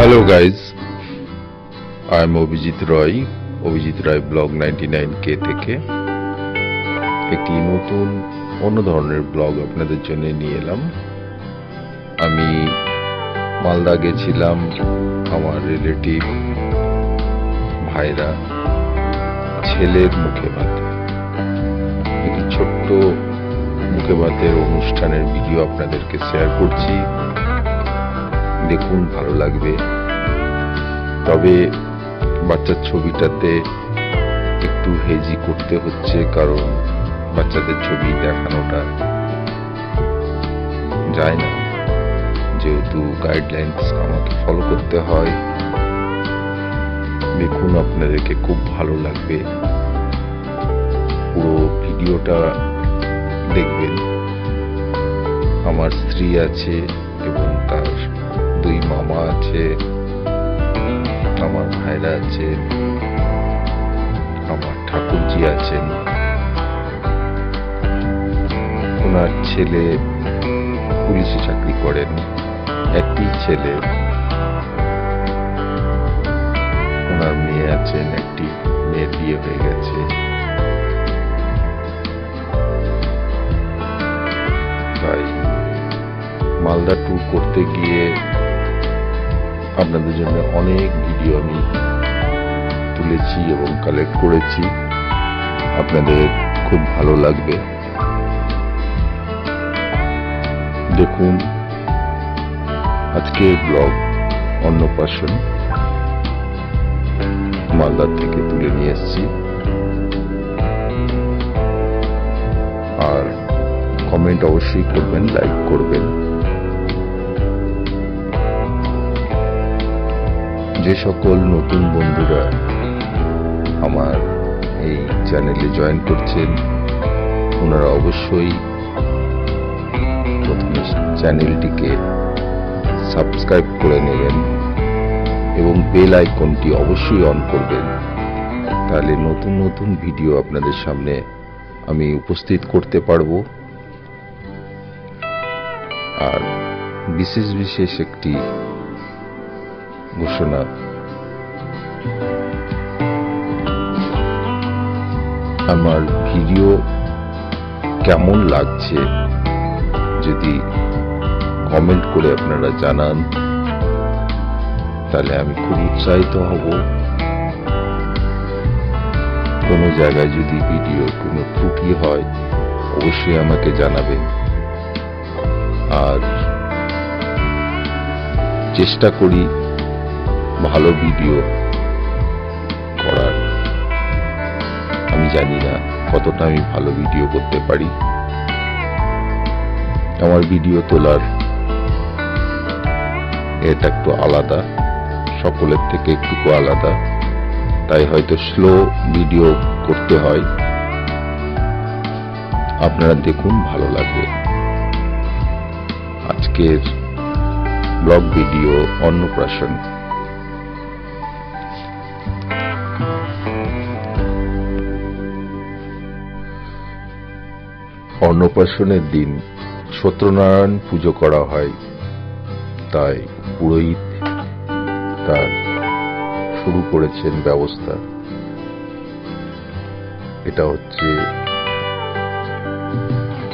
Hello guys, I am Abhijit Roy blog 99K থেকে একটি নতুন অন্য ধরনের ব্লগ আপনাদের জন্য নিয়ে এলাম। আমি মালদা গেছিলাম আমার রিলেটিভ ভাইরা ছেলের মুখে ভাত, একটি ছোট্ট মুখে ভাতের অনুষ্ঠানের ভিডিও আপনাদেরকে শেয়ার করছি। দেখুন, ভালো লাগবে। তবে বাচ্চার ছবিটাতে একটু হেজি করতে হচ্ছে, কারণ বাচ্চাদের ছবি দেখানোটা যায় না, যেহেতু গাইডলাইনস আমাকে ফলো করতে হয়। দেখুন, আপনাদেরকে খুব ভালো লাগবে, পুরো ভিডিওটা দেখবেন। আমার স্ত্রী আছে এবং তার দুই মামা আছে, আমার ভাইরা আছে, আমার ঠাকুরজি আছেন, ওনার ছেলে পুলিশে চাকরি করেন, একটি ছেলে, ওনার মেয়ে আছেন, একটি মেয়ের বিয়ে হয়ে গেছে। তাই মালদা ট্যুর করতে গিয়ে আপনাদের জন্য অনেক ভিডিও আমি তুলেছি এবং কালেক্ট করেছি, আপনাদের খুব ভালো লাগবে। দেখুন, আজকের ব্লগ অন্নপ্রাশন মালদা থেকে তুলে নিয়ে এসেছি। আর কমেন্ট অবশ্যই করবেন, লাইক করবেন। যে সকল নতুন বন্ধুরা আমার এই চ্যানেলে জয়েন করছেন, ওনারা অবশ্যই প্রথমে চ্যানেলটিকে সাবস্ক্রাইব করে নেবেন এবং বেল আইকনটি অবশ্যই অন করবেন, তাহলে নতুন নতুন ভিডিও আপনাদের সামনে আমি উপস্থিত করতে পারবো। আর বিশেষ একটি ঘোষণা, আমার ভিডিও কেমন লাগছে যদি কমেন্ট করে আপনারা জানান, তাহলে আমি খুব উৎসাহিত হব। কোনো জায়গায় যদি ভিডিও কোনো ত্রুটি হয় অবশ্যই আমাকে জানাবেন। আর চেষ্টা করি ভালো ভিডিও করার। আমি জানি না কতটা আমি ভালো ভিডিও করতে পারি, আমার ভিডিও তোলার এটা একটু আলাদা, সকলের থেকে একটু আলাদা, তাই হয়তো স্লো ভিডিও করতে হয়। আপনারা দেখুন, ভালো লাগবে। আজকের ব্লগ ভিডিও অন্নপ্রাশন। অন্নপ্রাশনের দিন সত্যনারায়ণ পুজো করা হয়, তাই পুরোহিত তার শুরু করেছেন ব্যবস্থা। এটা হচ্ছে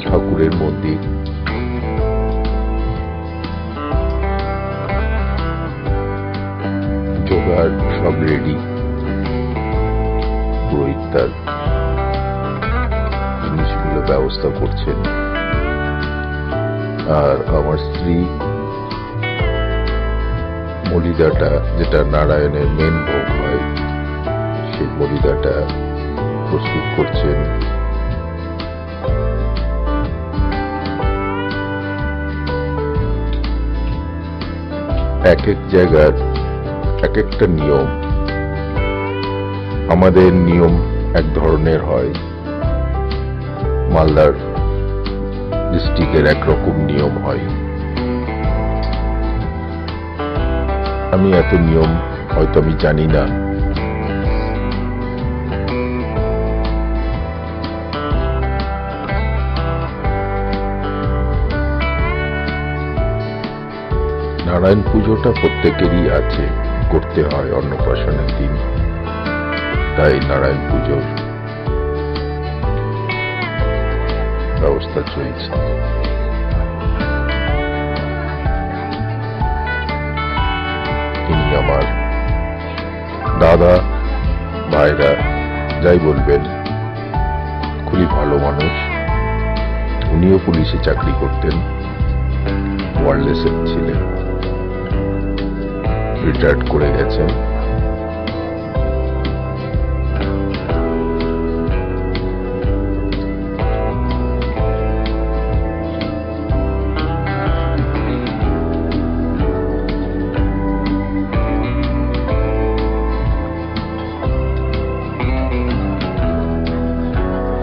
ঠাকুরের মন্দির। জোগাড় সব রেডি, পুরোহিত তার জিনিসগুলো ব্যবস্থা করছেন। আর আমার স্ত্রী মলিদাটা, যেটা নারায়ণের মেন ভোগ হয়, সেই মলিদাটা প্রস্তুত করছেন। এক এক জায়গার এক একটা নিয়ম। আমাদের নিয়ম এক ধরনের হয়, মালদার ডিস্ট্রিক্টের একরকম নিয়ম হয়। আমি এত নিয়ম হয়তো আমি জানি না। নারায়ণ পুজোটা প্রত্যেকেরই আছে, করতে হয় অন্নপ্রাশনের দিন, তাই নারায়ণ পুজোর ব্যবস্থা চলছে। তিনি আমার দাদা, ভাইরা যাই বলবেন, খুবই ভালো মানুষ। উনিও পুলিশে চাকরি করতেন, ওয়্যারলেসের ছিলেন, রিটায়ার্ড করে গেছেন।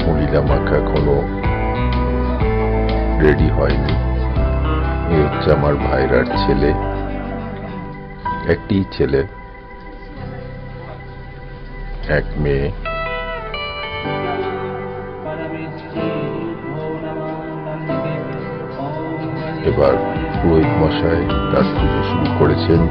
মহিলা মাখা এখনো রেডি হয়নি। এ হচ্ছে আমার ভাইরার ছেলে, একটি ছেলে, এক মেয়ে। এবার পুরোহিত মশাই তার পুজো শুরু করেছেন।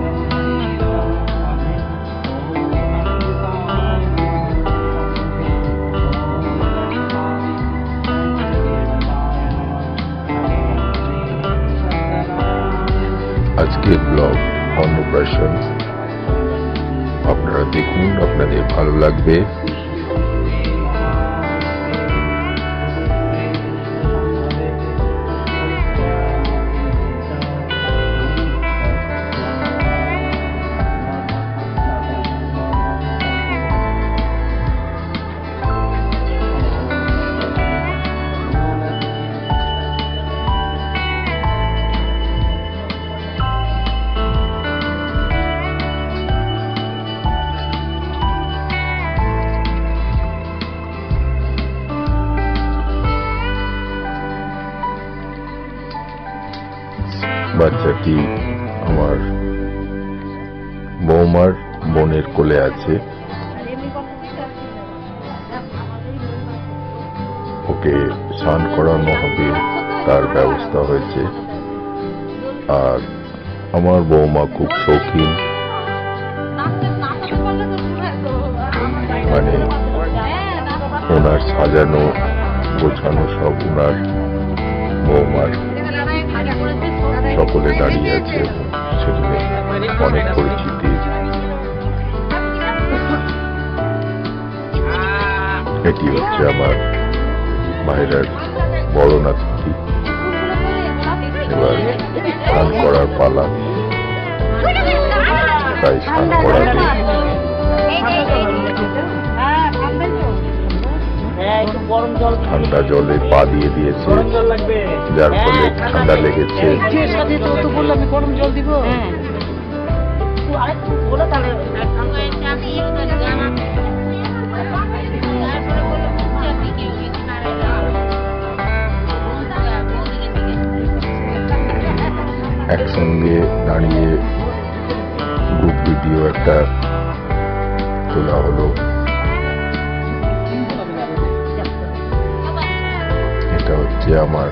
আজকের ব্লগ অন্নপ্রাশন আপনারা দেখুন, আপনাদের ভালো লাগবে। বাচ্চাটি আমার বৌমার বোনের কোলে আছে। ওকে স্নান করানো হবে, তার ব্যবস্থা হয়েছে। আর আমার বৌমা খুব শৌখিন, মানে ওনার সাজানো গোছানো সব ওনার বৌমার। সকলে দাঁড়িয়ে আছে, সেখানে অনেক পরিচিতি। এটি হচ্ছে আমার ভাইরার বড় নাতি। এবার স্নান করার পালা, তাই স্নান করাবে। ঠান্ডা জলে পা দিয়ে দিয়েছে, যার ফলে ঠান্ডা লেগেছে। একসঙ্গে দাঁড়িয়ে গ্রুপ ভিডিও একটা তোলা হলো। এটা হচ্ছে আমার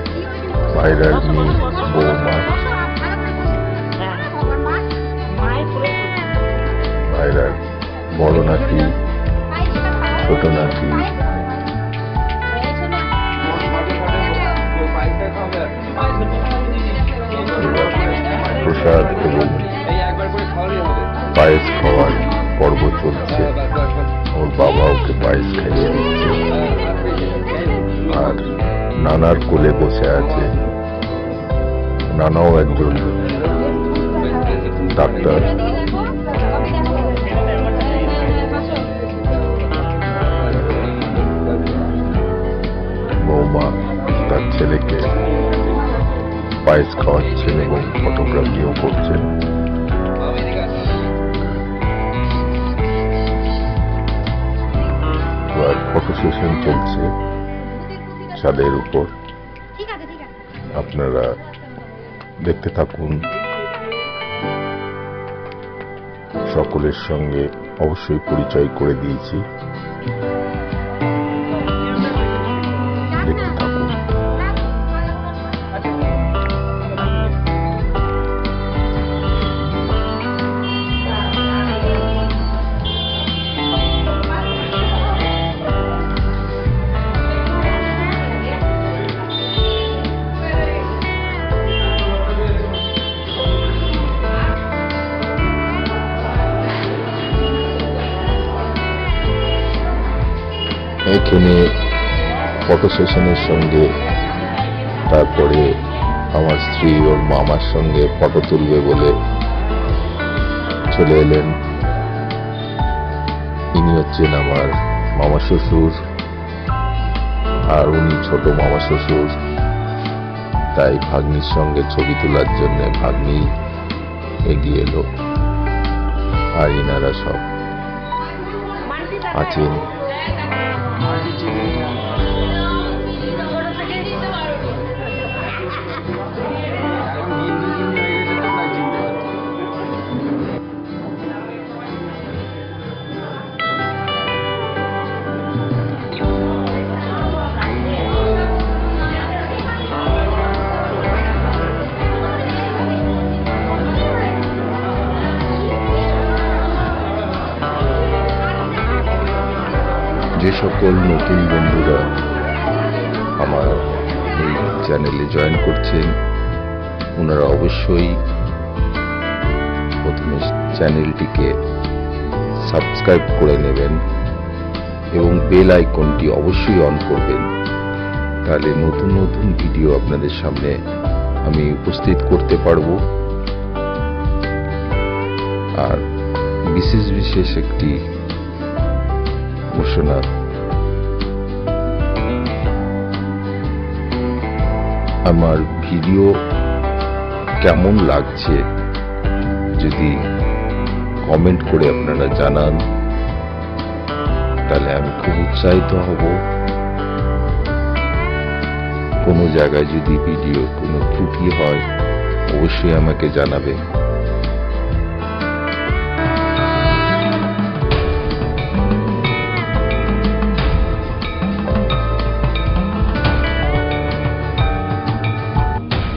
ভাইরার মেয়ে বৌমা, ভাইরার বড় নাতি, ছোট নাতি। প্রসাদ এবং পায়েস খাওয়ার পর্ব চলছে। ওর বাবা ওকে পায়েস খাইয়ে দিচ্ছে, আর নানার কোলে বসে আছে। নানাও একজন ডাক্তার। বৌমা তার ছেলেকে পায়েস খাওয়াচ্ছেন এবং ফটোগ্রাফিও করছেন। এবার ফটো সেশন চলছে ছাদের উপর। আপনারা দেখতে থাকুন। সকলের সঙ্গে অবশ্যই পরিচয় করে দিয়েছি, দেখতে থাকুন। পেছনে ফটো সেশনের সঙ্গে তারপরে আমার স্ত্রী ওর মামার সঙ্গে ফটো তুলবে বলে চলে এলেন। ইনি হচ্ছেন আমার মামা শ্বশুর, আর উনি ছোট মামা শ্বশুর। তাই ভাগ্নির সঙ্গে ছবি তোলার জন্য ভাগ্নি এগিয়ে এলো, আর ইনারা সব আছেন। যে সকল নতুন বন্ধুরা আমার এই চ্যানেলে জয়েন করছেন, ওনারা অবশ্যই প্রথমে চ্যানেলটিকে সাবস্ক্রাইব করে নেবেন এবং বেল আইকনটি অবশ্যই অন করবেন। তাহলে নতুন নতুন ভিডিও আপনাদের সামনে আমি উপস্থিত করতে পারবো। আর বিশেষ বিশেষ একটি ঘোষণা, আমার ভিডিও কেমন লাগছে যদি কমেন্ট করে আপনারা জানান, তাহলে আমি খুব উৎসাহিত হব। কোনো জায়গায় যদি ভিডিও কোনো ত্রুটি হয় অবশ্যই আমাকে জানাবেন।